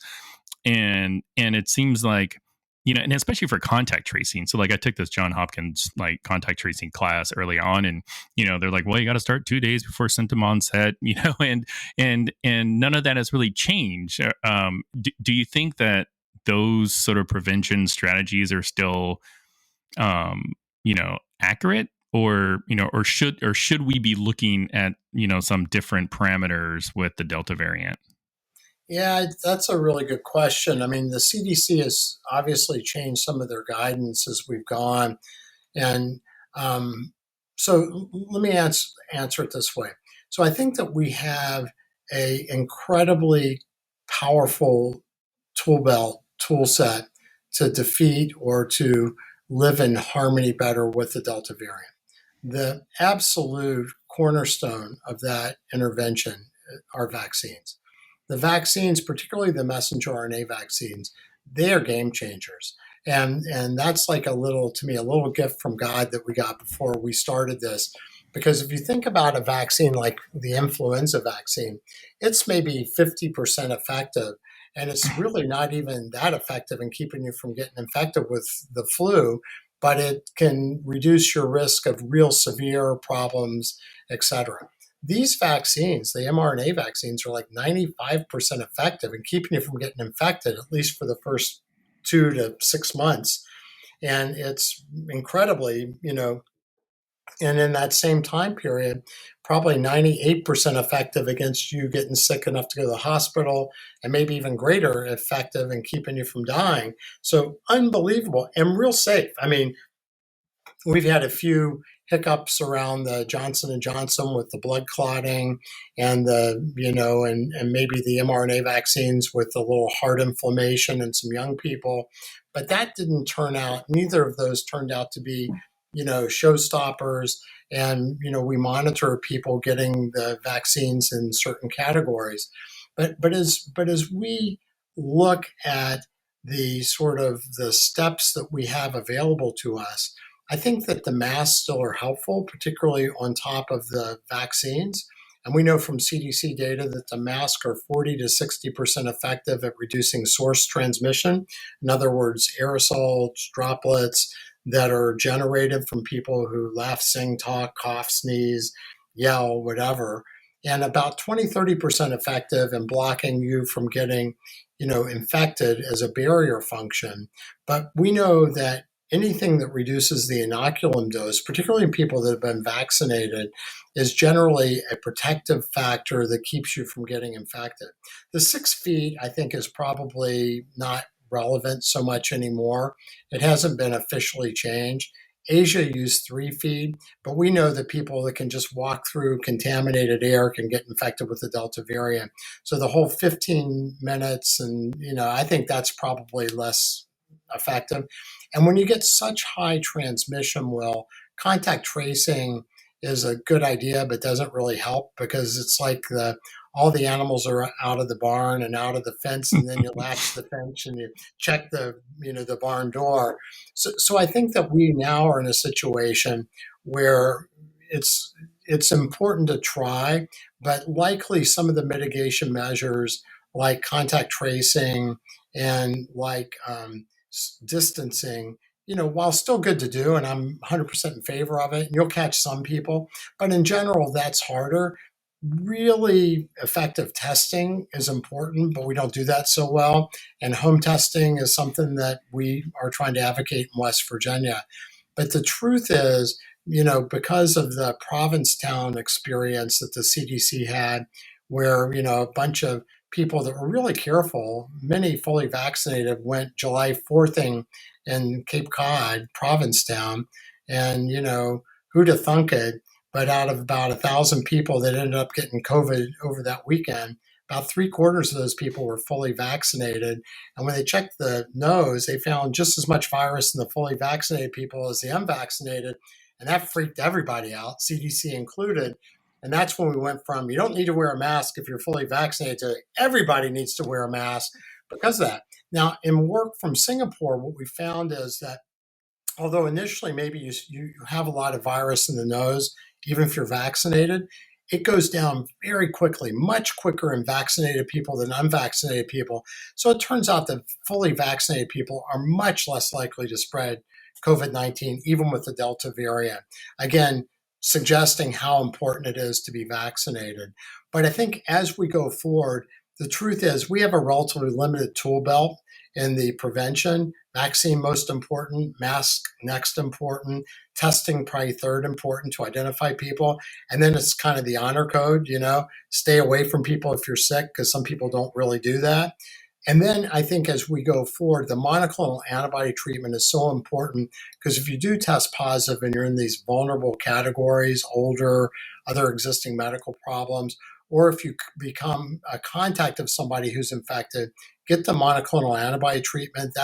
And it seems like, and especially for contact tracing. So like I took this John Hopkins like contact tracing class early on, and they're like, well, you got to start 2 days before symptom onset, and none of that has really changed. Do you think that those sort of prevention strategies are still accurate, or should we be looking at some different parameters with the Delta variant? Yeah, that's a really good question. I mean, the CDC has obviously changed some of their guidance as we've gone. And so let me answer it this way. So I think that we have a incredibly powerful tool set to defeat or to live in harmony better with the Delta variant. The absolute cornerstone of that intervention are vaccines. The vaccines, particularly the messenger RNA vaccines, they are game changers. And that's like to me, a little gift from God that we got before we started this. Because if you think about a vaccine like the influenza vaccine, it's maybe 50% effective. And it's really not even that effective in keeping you from getting infected with the flu, but it can reduce your risk of real severe problems, etc. These vaccines, the mRNA vaccines, are like 95% effective in keeping you from getting infected, at least for the first 2 to 6 months. And it's incredibly, and in that same time period, probably 98% effective against you getting sick enough to go to the hospital, and maybe even greater effective in keeping you from dying. So unbelievable and real safe. I mean, we've had a few hiccups around the Johnson and Johnson with the blood clotting and and maybe the mRNA vaccines with the little heart inflammation in some young people, but that didn't turn out. Neither of those turned out to be showstoppers. And we monitor people getting the vaccines in certain categories, but as we look at the sort of the steps that we have available to us, I think that the masks still are helpful, particularly on top of the vaccines. And we know from CDC data that the masks are 40 to 60% effective at reducing source transmission. In other words, aerosols, droplets that are generated from people who laugh, sing, talk, cough, sneeze, yell, whatever. And about 20, 30% effective in blocking you from getting, infected as a barrier function. But we know that anything that reduces the inoculum dose, particularly in people that have been vaccinated, is generally a protective factor that keeps you from getting infected. The 6 feet, I think, is probably not relevant so much anymore. It hasn't been officially changed. Asia used 3 feet, but we know that people that can just walk through contaminated air can get infected with the Delta variant. So the whole 15 minutes, and I think that's probably less effective. And when you get such high transmission, contact tracing is a good idea, but doesn't really help because it's like all the animals are out of the barn and out of the fence, and then you latch the fence and you check the barn door. So I think that we now are in a situation where it's important to try, but likely some of the mitigation measures like contact tracing and like distancing, while still good to do, and I'm 100% in favor of it, and you'll catch some people, but in general, that's harder. Really effective testing is important, but we don't do that so well. And home testing is something that we are trying to advocate in West Virginia. But the truth is, because of the Provincetown experience that the CDC had, where, a bunch of people that were really careful, many fully vaccinated, went July 4thing in Cape Cod, Provincetown, and, who'd have thunk it? But out of about 1,000 people that ended up getting COVID over that weekend, about three-quarters of those people were fully vaccinated. And when they checked the nose, they found just as much virus in the fully vaccinated people as the unvaccinated. And that freaked everybody out, CDC included. And that's when we went from you don't need to wear a mask if you're fully vaccinated to everybody needs to wear a mask because of that. Now, in work from Singapore, what we found is that although initially maybe you have a lot of virus in the nose, even if you're vaccinated, it goes down very quickly, much quicker in vaccinated people than unvaccinated people. So it turns out that fully vaccinated people are much less likely to spread COVID-19, even with the Delta variant. Again, suggesting how important it is to be vaccinated. But I think as we go forward, the truth is we have a relatively limited tool belt in the prevention. Vaccine most important, mask next important, testing probably third important to identify people. And then it's kind of the honor code, stay away from people if you're sick, because some people don't really do that. And then I think as we go forward, the monoclonal antibody treatment is so important because if you do test positive and you're in these vulnerable categories, older, other existing medical problems, or if you become a contact of somebody who's infected, get the monoclonal antibody treatment.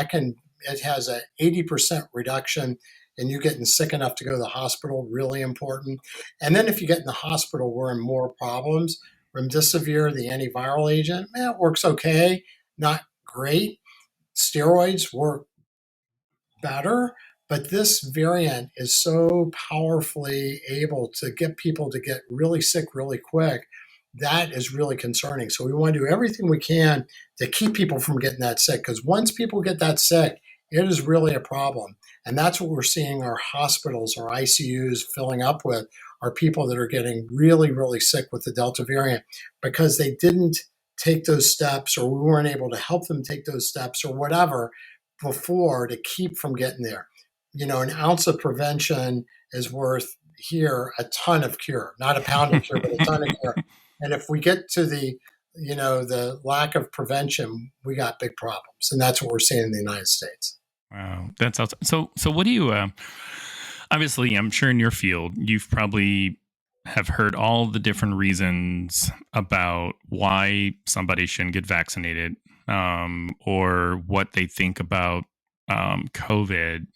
It has an 80% reduction in you getting sick enough to go to the hospital, really important. And then if you get in the hospital, we're in more problems. Remdesivir, the antiviral agent, it works okay, not great. Steroids work better, but this variant is so powerfully able to get people to get really sick really quick. That is really concerning. So we want to do everything we can to keep people from getting that sick, because once people get that sick, it is really a problem. And that's what we're seeing our hospitals, our ICUs filling up with, are people that are getting really, really sick with the Delta variant because they didn't take those steps, or we weren't able to help them take those steps or whatever before to keep from getting there. An ounce of prevention is worth here a ton of cure, not a pound of cure, but a ton of cure. And if we get to the lack of prevention, we got big problems. And that's what we're seeing in the United States. Wow, that's awesome. So what do you? Obviously, I'm sure in your field, you've probably have heard all the different reasons about why somebody shouldn't get vaccinated, or what they think about COVID.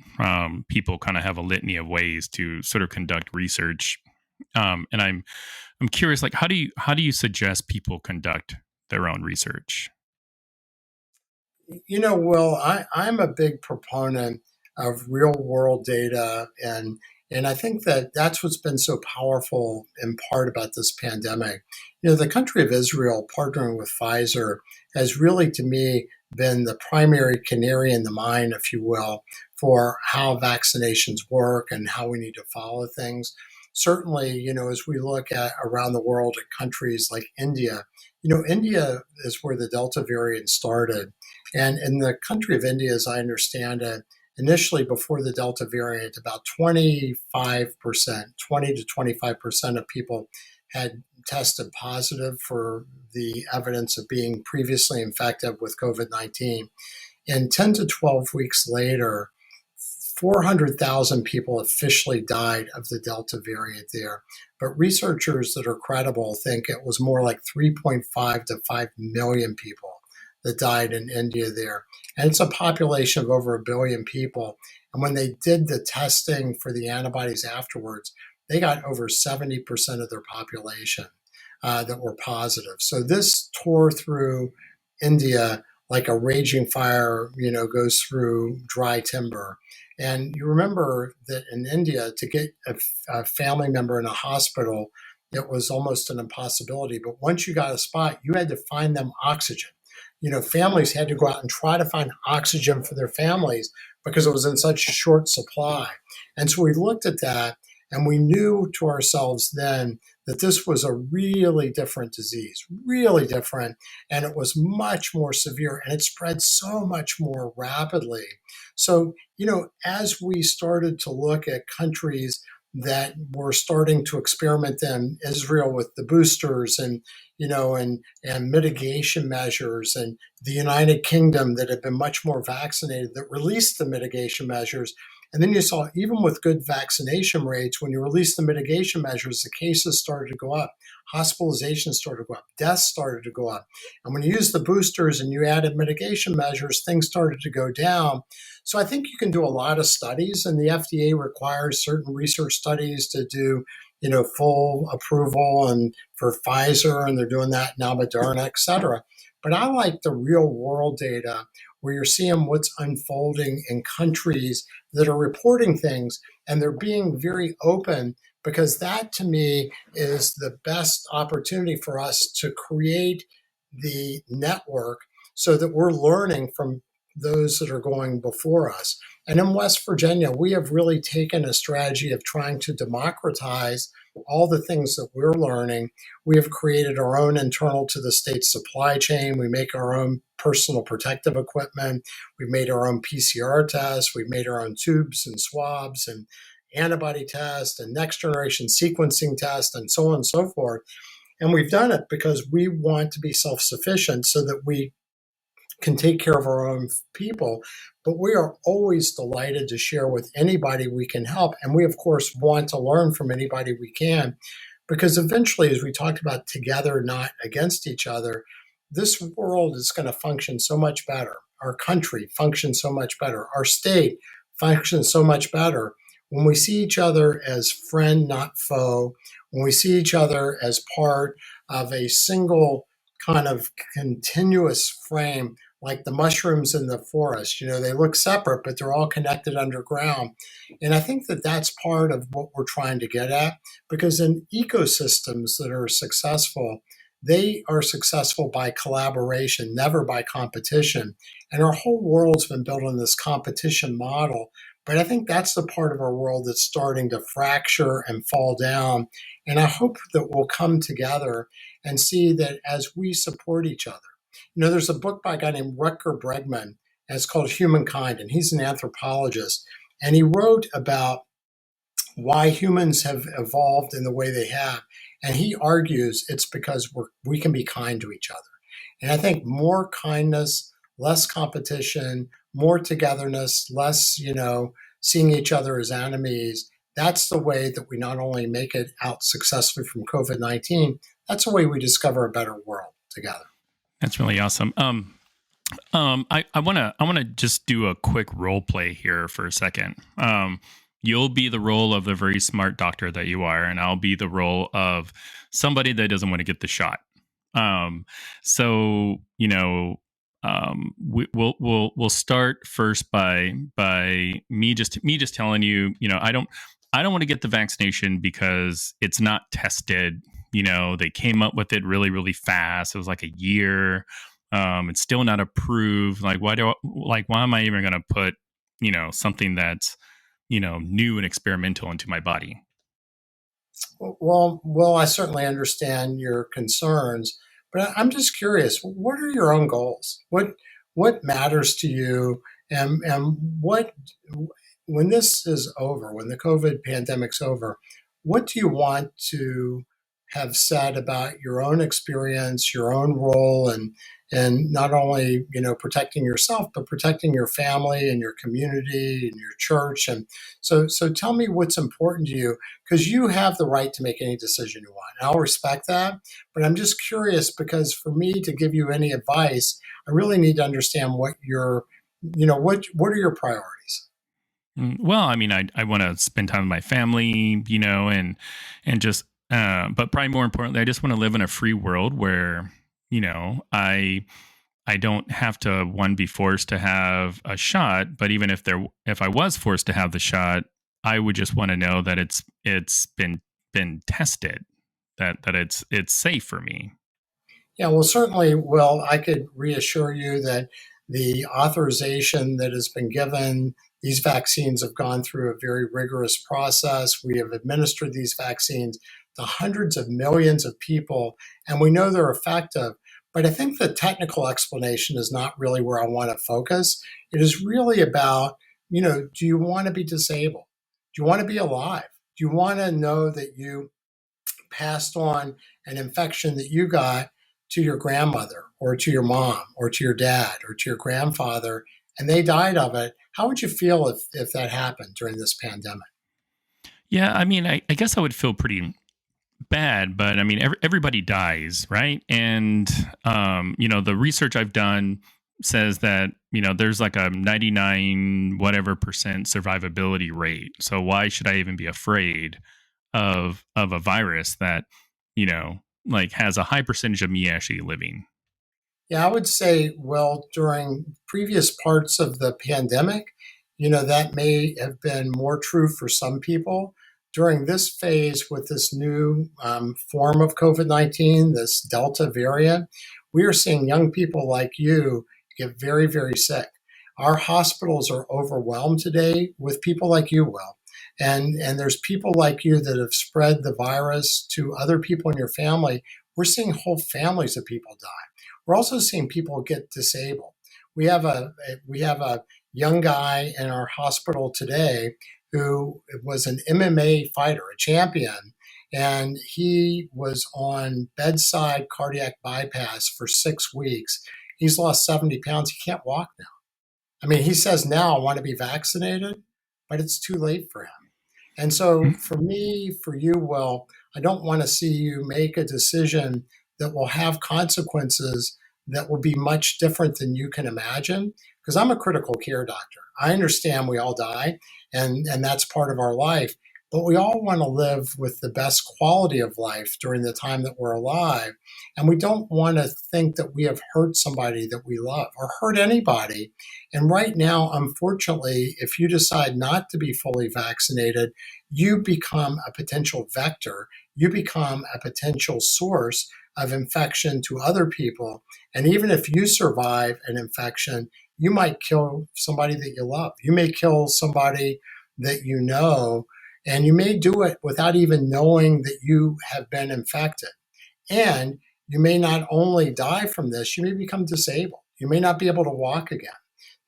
People kind of have a litany of ways to sort of conduct research, and I'm curious, like how do you suggest people conduct their own research? Will, I'm a big proponent of real world data, and I think that that's what's been so powerful in part about this pandemic. The country of Israel partnering with Pfizer has really, to me, been the primary canary in the mine, if you will, for how vaccinations work and how we need to follow things. Certainly, as we look at around the world at countries like India, India is where the Delta variant started. And in the country of India, as I understand it, initially before the Delta variant, about 20 to 25% of people had tested positive for the evidence of being previously infected with COVID-19. And 10 to 12 weeks later, 400,000 people officially died of the Delta variant there. But researchers that are credible think it was more like 3.5 to 5 million people that died in India there. And it's a population of over 1 billion people. And when they did the testing for the antibodies afterwards, they got over 70% of their population that were positive. So this tore through India like a raging fire, goes through dry timber. And you remember that in India, to get a family member in a hospital, it was almost an impossibility. But once you got a spot, you had to find them oxygen. Families had to go out and try to find oxygen for their families because it was in such a short supply. And so we looked at that and we knew to ourselves then that this was a really different disease, really different. And it was much more severe and it spread so much more rapidly. So, as we started to look at countries that were starting to experiment in Israel with the boosters and, and mitigation measures, and the United Kingdom that had been much more vaccinated that released the mitigation measures. And then you saw, even with good vaccination rates, when you released the mitigation measures, the cases started to go up, hospitalizations started to go up, deaths started to go up. And when you used the boosters and you added mitigation measures, things started to go down. So I think you can do a lot of studies, and the FDA requires certain research studies to do, full approval, and for Pfizer, and they're doing that now, Moderna, et cetera. But I like the real world data where you're seeing what's unfolding in countries that are reporting things, and they're being very open, because that to me is the best opportunity for us to create the network so that we're learning from those that are going before us. And in West Virginia, we have really taken a strategy of trying to democratize all the things that we're learning. We have created our own internal to the state supply chain. We make our own personal protective equipment. We've made our own PCR tests. We've made our own tubes and swabs and antibody tests and next generation sequencing tests and so on and so forth. And we've done it because we want to be self-sufficient so that we can take care of our own people. But we are always delighted to share with anybody we can help. And we, of course, want to learn from anybody we can, because eventually, as we talked about, together, not against each other, this world is going to function so much better. Our country functions so much better. Our state functions so much better when we see each other as friend, not foe, when we see each other as part of a single kind of continuous frame, like the mushrooms in the forest. They look separate, but they're all connected underground. And I think that that's part of what we're trying to get at, because in ecosystems that are successful, they are successful by collaboration, never by competition. And our whole world's been built on this competition model. But I think that's the part of our world that's starting to fracture and fall down. And I hope that we'll come together and see that as we support each other. There's a book by a guy named Rutger Bregman, and it's called Humankind, and he's an anthropologist. And he wrote about why humans have evolved in the way they have. And he argues it's because we can be kind to each other. And I think more kindness, less competition, more togetherness, less, seeing each other as enemies. That's the way that we not only make it out successfully from COVID-19, that's the way we discover a better world together. That's really awesome. I want to just do a quick role play here for a second. You'll be the role of the very smart doctor that you are, and I'll be the role of somebody that doesn't want to get the shot. We'll start first by me just telling you, I don't want to get the vaccination because it's not tested. They came up with it really, really fast. It was like a year. It's still not approved. Why am I even going to put, something that's, new and experimental into my body? Well, I certainly understand your concerns, but I'm just curious. What are your own goals? What matters to you, and what, when this is over, when the COVID pandemic's over, what do you want to have said about your own experience, your own role, and not only protecting yourself, but protecting your family and your community and your church? And so tell me what's important to you, because you have the right to make any decision you want. And I'll respect that, but I'm just curious, because for me to give you any advice, I really need to understand what what are your priorities. Well, I mean, I want to spend time with my family, and just, but probably more importantly, I just want to live in a free world where, I don't have to, be forced to have a shot, but even if I was forced to have the shot, I would just want to know that it's been tested, that it's safe for me. Yeah, well, certainly. Well, I could reassure you that the authorization that has been given, these vaccines have gone through a very rigorous process. We have administered these vaccines to hundreds of millions of people, and we know they're effective. But I think the technical explanation is not really where I want to focus. It is really about, do you want to be disabled? Do you want to be alive? Do you want to know that you passed on an infection that you got to your grandmother or to your mom or to your dad or to your grandfather and they died of it? How would you feel if that happened during this pandemic? Yeah, I mean, I guess I would feel pretty bad, but I mean, everybody dies, right? And the research I've done says that there's like a 99 whatever percent survivability rate. So why should I even be afraid of a virus that like has a high percentage of me actually living? Yeah, I would say, well, during previous parts of the pandemic, that may have been more true for some people. During this phase with this new form of COVID-19, this Delta variant, we are seeing young people like you get very, very sick. Our hospitals are overwhelmed today with people like you, Will. And there's people like you that have spread the virus to other people in your family. We're seeing whole families of people die. We're also seeing people get disabled. We have a young guy in our hospital today who was an MMA fighter, a champion, and he was on bedside cardiac bypass for 6 weeks. He's lost 70 pounds. He can't walk now. I mean, he says now I want to be vaccinated, but it's too late for him. And so for me, for you, Will, I don't want to see you make a decision that will have consequences that will be much different than you can imagine. Because I'm a critical care doctor. I understand we all die, and that's part of our life. But we all want to live with the best quality of life during the time that we're alive. And we don't want to think that we have hurt somebody that we love or hurt anybody. And right now, unfortunately, if you decide not to be fully vaccinated, you become a potential vector. You become a potential source of infection to other people. And even if you survive an infection, you might kill somebody that you love. You may kill somebody that you know, and you may do it without even knowing that you have been infected. And you may not only die from this, you may become disabled. You may not be able to walk again.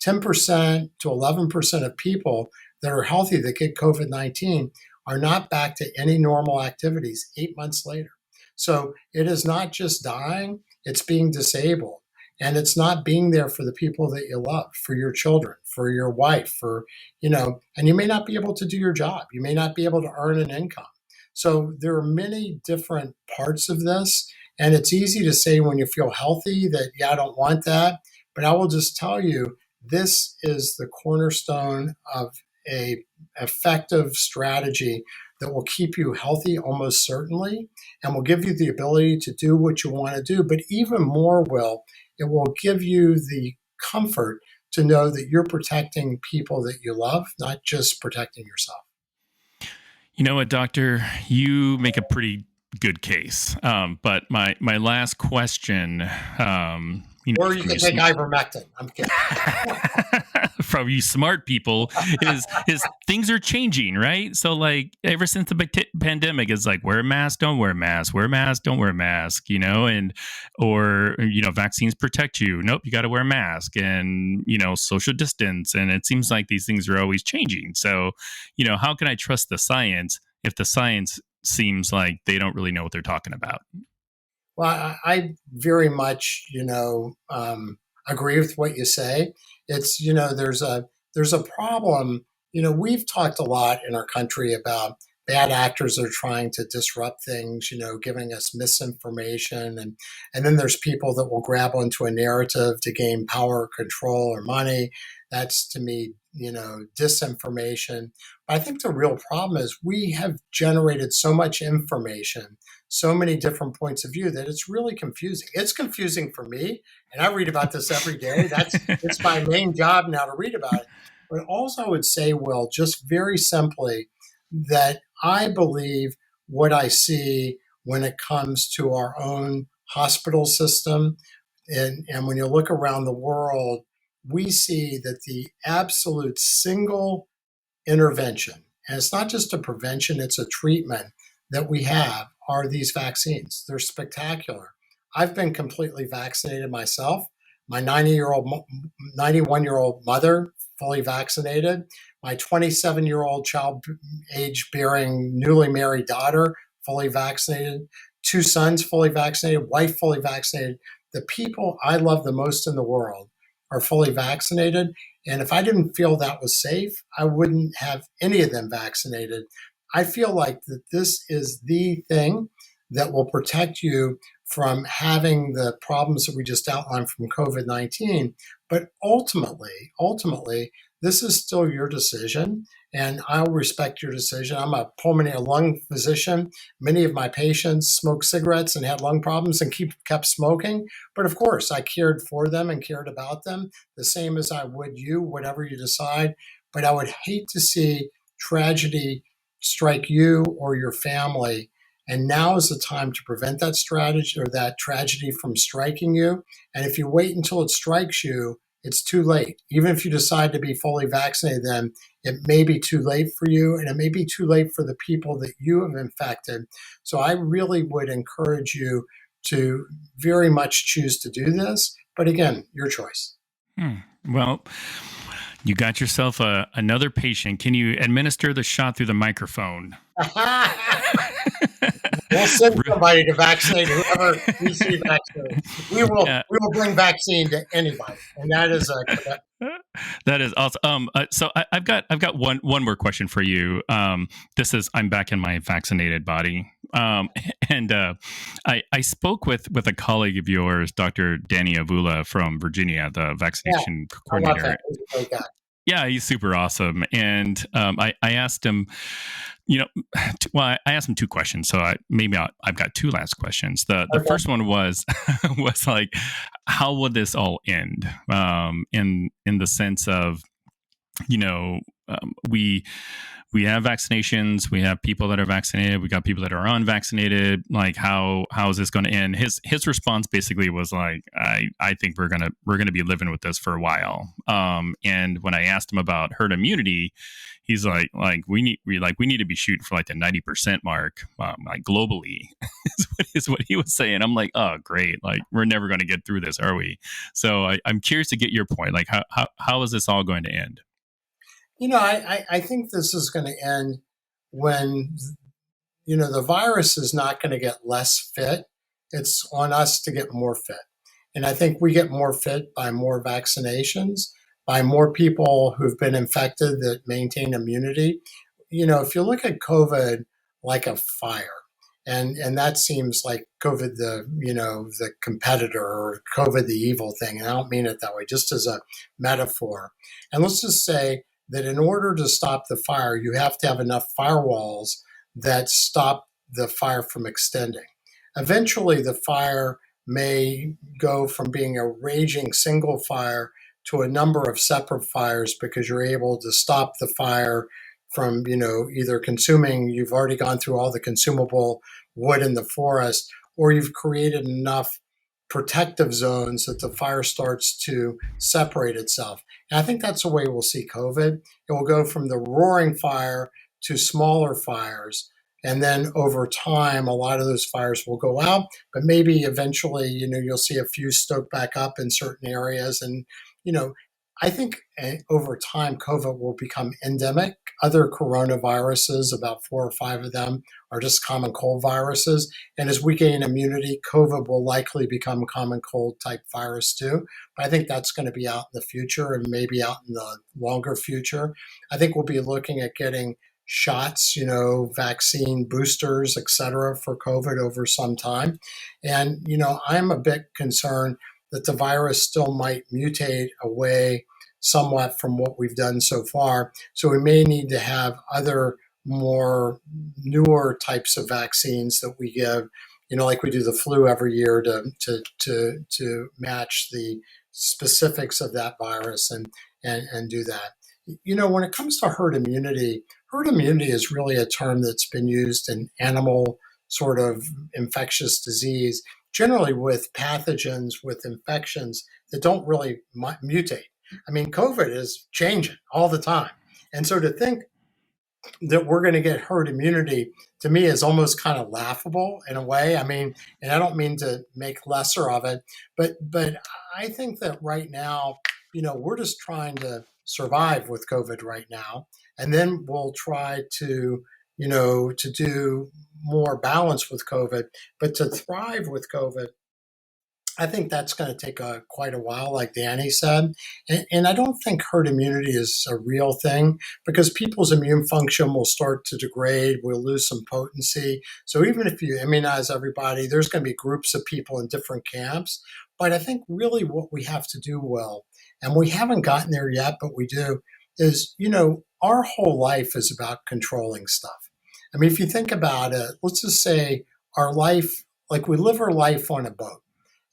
10% to 11% of people that are healthy that get COVID 19 are not back to any normal activities 8 months later. So it is not just dying, it's being disabled. And it's not being there for the people that you love, for your children, for your wife, and you may not be able to do your job. You may not be able to earn an income. So there are many different parts of this. And it's easy to say when you feel healthy that, yeah, I don't want that. But I will just tell you, this is the cornerstone of a effective strategy that will keep you healthy almost certainly and will give you the ability to do what you want to do. But even more, it will give you the comfort to know that you're protecting people that you love, not just protecting yourself. You know what, doctor? You make a pretty good case. But my last question, or you can take ivermectin. I'm kidding. From you smart people is things are changing, right? So like ever since the pandemic, it's like wear a mask, don't wear a mask, wear a mask, don't wear a mask, and or vaccines protect you. Nope, you got to wear a mask, and social distance. And it seems like these things are always changing. So how can I trust the science if the science seems like they don't really know what they're talking about? Well, I very much, agree with what you say. It's, there's a problem. We've talked a lot in our country about bad actors are trying to disrupt things, giving us misinformation, and then there's people that will grab onto a narrative to gain power, control, or money. That's to me, disinformation. But I think the real problem is we have generated so much information, so many different points of view that it's really confusing. It's confusing for me, and I read about this every day. It's my main job now to read about it. But also, I would say, Will, just very simply, that I believe what I see when it comes to our own hospital system, and when you look around the world, we see that the absolute single intervention, and it's not just a prevention, it's a treatment that we have, are these vaccines. They're spectacular. I've been completely vaccinated myself. My 91-year-old mother, fully vaccinated. my 27-year-old child age bearing newly married daughter, fully vaccinated, two sons fully vaccinated, wife fully vaccinated. The people I love the most in the world are fully vaccinated. And if I didn't feel that was safe, I wouldn't have any of them vaccinated. I feel like that this is the thing that will protect you from having the problems that we just outlined from COVID-19. But ultimately, this is still your decision, and I'll respect your decision. I'm a pulmonary lung physician. Many of my patients smoked cigarettes and had lung problems and kept smoking. But of course, I cared for them and cared about them the same as I would you, whatever you decide. But I would hate to see tragedy strike you or your family. And now is the time to prevent that strategy or that tragedy from striking you. And if you wait until it strikes you, it's too late. Even if you decide to be fully vaccinated, then it may be too late for you, and it may be too late for the people that you have infected. So I really would encourage you to very much choose to do this. But again, your choice. Well, you got yourself another patient. Can you administer the shot through the microphone? We'll send somebody to vaccinate whoever we see vaccinated. We will bring vaccine to anybody, and that is a commitment. That is awesome. So I've got one more question for you. This is I'm back in my vaccinated body, and I spoke with a colleague of yours, Dr. Danny Avula from Virginia, the vaccination coordinator. Yeah, he's super awesome. And I asked him, I asked him two questions. So I've got two last questions. The first one was like, how will this all end? In the sense of, we have vaccinations, we have people that are vaccinated, we got people that are unvaccinated. Like, how is this going to end? His response basically was like, I think we're gonna be living with this for a while. And when I asked him about herd immunity, he's like we need to be shooting for like the 90% mark, like globally, is what he was saying. I'm like, oh great, like we're never going to get through this, are we? So I'm curious to get your point. Like, how is this all going to end? I think this is going to end when, the virus is not going to get less fit. It's on us to get more fit. And I think we get more fit by more vaccinations, by more people who've been infected that maintain immunity. If you look at COVID like a fire, and that seems like COVID, the competitor, or COVID, the evil thing. And I don't mean it that way, just as a metaphor. And let's just say that in order to stop the fire, you have to have enough firewalls that stop the fire from extending. Eventually, the fire may go from being a raging single fire to a number of separate fires because you're able to stop the fire from, either consuming, you've already gone through all the consumable wood in the forest, or you've created enough protective zones that the fire starts to separate itself. And I think that's the way we'll see COVID. It will go from the roaring fire to smaller fires. And then over time, a lot of those fires will go out, but maybe eventually, you'll see a few stoke back up in certain areas. And, I think over time, COVID will become endemic. Other coronaviruses, about 4 or 5 of them, are just common cold viruses. And as we gain immunity, COVID will likely become common cold type virus too. But I think that's going to be out in the future, and maybe out in the longer future. I think we'll be looking at getting shots, vaccine boosters, et cetera, for COVID over some time. And, I'm a bit concerned that the virus still might mutate away somewhat from what we've done so far. So we may need to have other more newer types of vaccines that we give, like we do the flu every year to match the specifics of that virus and do that. When it comes to herd immunity is really a term that's been used in animal sort of infectious disease, generally with pathogens, with infections that don't really mutate. I mean, COVID is changing all the time. And so to think that we're going to get herd immunity, to me, is almost kind of laughable in a way. I mean, and I don't mean to make lesser of it, but I think that right now, we're just trying to survive with COVID right now. And then we'll try to, to do more balance with COVID. But to thrive with COVID, I think that's going to take quite a while, like Danny said. And I don't think herd immunity is a real thing because people's immune function will start to degrade. We'll lose some potency. So even if you immunize everybody, there's going to be groups of people in different camps. But I think really what we have to do well, and we haven't gotten there yet, but we do, is, our whole life is about controlling stuff. I mean, if you think about it, let's just say our life, like we live our life on a boat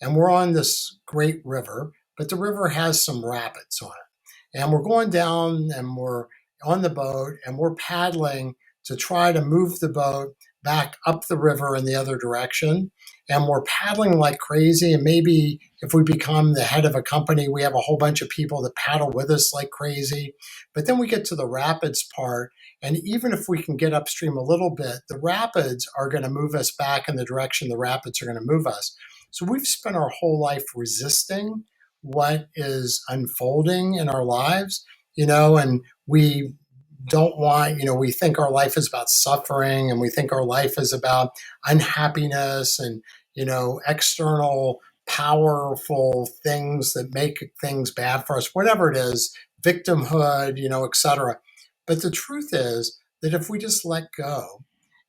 and we're on this great river, but the river has some rapids on it. And we're going down and we're on the boat and we're paddling to try to move the boat back up the river in the other direction. And we're paddling like crazy. And maybe if we become the head of a company, we have a whole bunch of people that paddle with us like crazy. But then we get to the rapids part. And even if we can get upstream a little bit, the rapids are going to move us back in the direction the rapids are going to move us. So we've spent our whole life resisting what is unfolding in our lives, and we don't want, we think our life is about suffering and we think our life is about unhappiness and, external powerful things that make things bad for us, whatever it is, victimhood, et cetera. But the truth is that if we just let go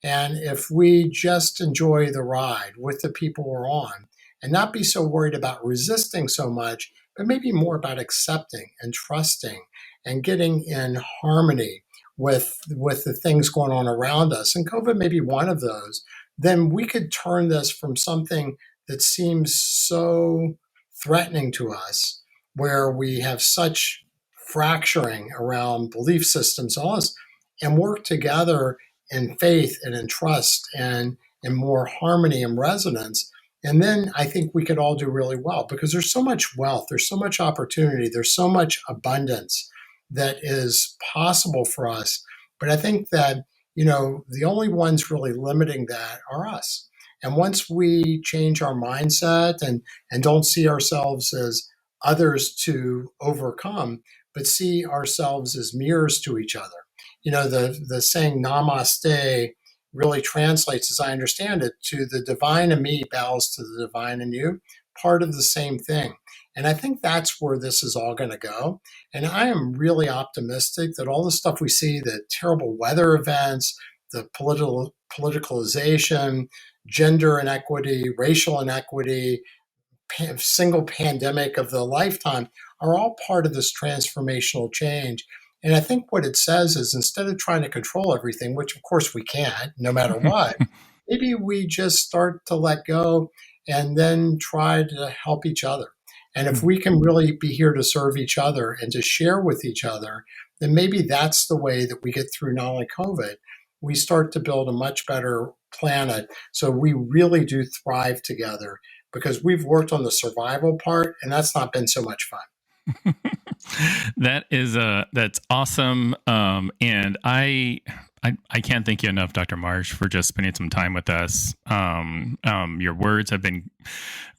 and if we just enjoy the ride with the people we're on, and not be so worried about resisting so much, but maybe more about accepting and trusting and getting in harmony with the things going on around us. And COVID may be one of those. Then we could turn this from something that seems so threatening to us, where we have such fracturing around belief systems, all this, and work together in faith and in trust and in more harmony and resonance. And then I think we could all do really well because there's so much wealth, there's so much opportunity, there's so much abundance that is possible for us. But I think that, the only ones really limiting that are us. And once we change our mindset and don't see ourselves as others to overcome, but see ourselves as mirrors to each other. The saying namaste really translates, as I understand it, to the divine in me bows to the divine in you, part of the same thing. And I think that's where this is all going to go. And I am really optimistic that all the stuff we see, the terrible weather events, the politicalization, gender inequity, racial inequity, single pandemic of the lifetime, are all part of this transformational change. And I think what it says is instead of trying to control everything, which of course we can't, no matter what, maybe we just start to let go and then try to help each other. And if we can really be here to serve each other and to share with each other, then maybe that's the way that we get through not only COVID, we start to build a much better planet. So we really do thrive together because we've worked on the survival part and that's not been so much fun. That's awesome. And I can't thank you enough, Dr. Marsh, for just spending some time with us. Your words have been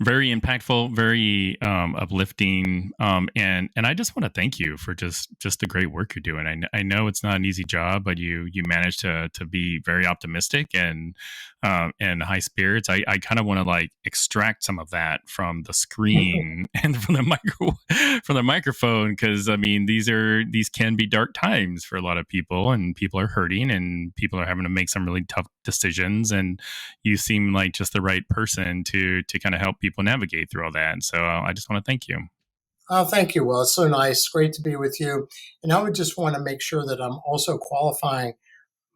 very impactful, very uplifting, and I just want to thank you for just the great work you're doing. I know it's not an easy job, but you managed to be very optimistic and high spirits. I kind of want to extract some of that from the screen and from the microphone, because I mean these can be dark times for a lot of people, and people are hurting and people are having to make some really tough decisions, and you seem like just the right person to kind of help people navigate through all that. And so I just want to thank you. Oh, thank you. Well, it's so nice. Great to be with you. And I would just want to make sure that I'm also qualifying.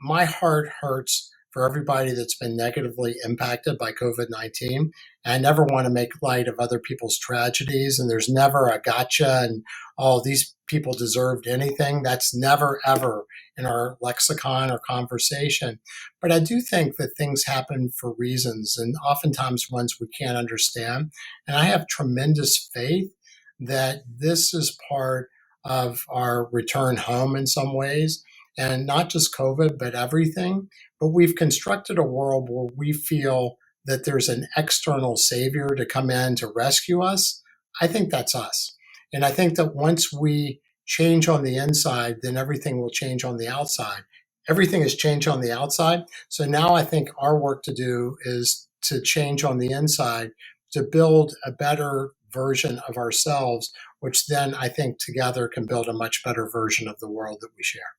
My heart hurts for everybody that's been negatively impacted by COVID-19. And I never want to make light of other people's tragedies. And there's never a gotcha and, oh, these people deserved anything. That's never, ever in our lexicon or conversation. But I do think that things happen for reasons and oftentimes ones we can't understand. And I have tremendous faith that this is part of our return home in some ways, and not just COVID, but everything. But we've constructed a world where we feel that there's an external savior to come in to rescue us. I think that's us. And I think that once we change on the inside, then everything will change on the outside. Everything has changed on the outside. So now I think our work to do is to change on the inside, to build a better version of ourselves, which then I think together can build a much better version of the world that we share.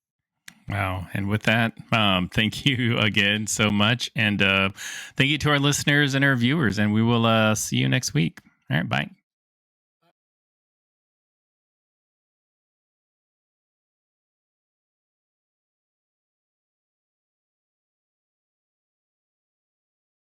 Wow. And with that, thank you again so much. And thank you to our listeners and our viewers. And we will see you next week. All right. Bye.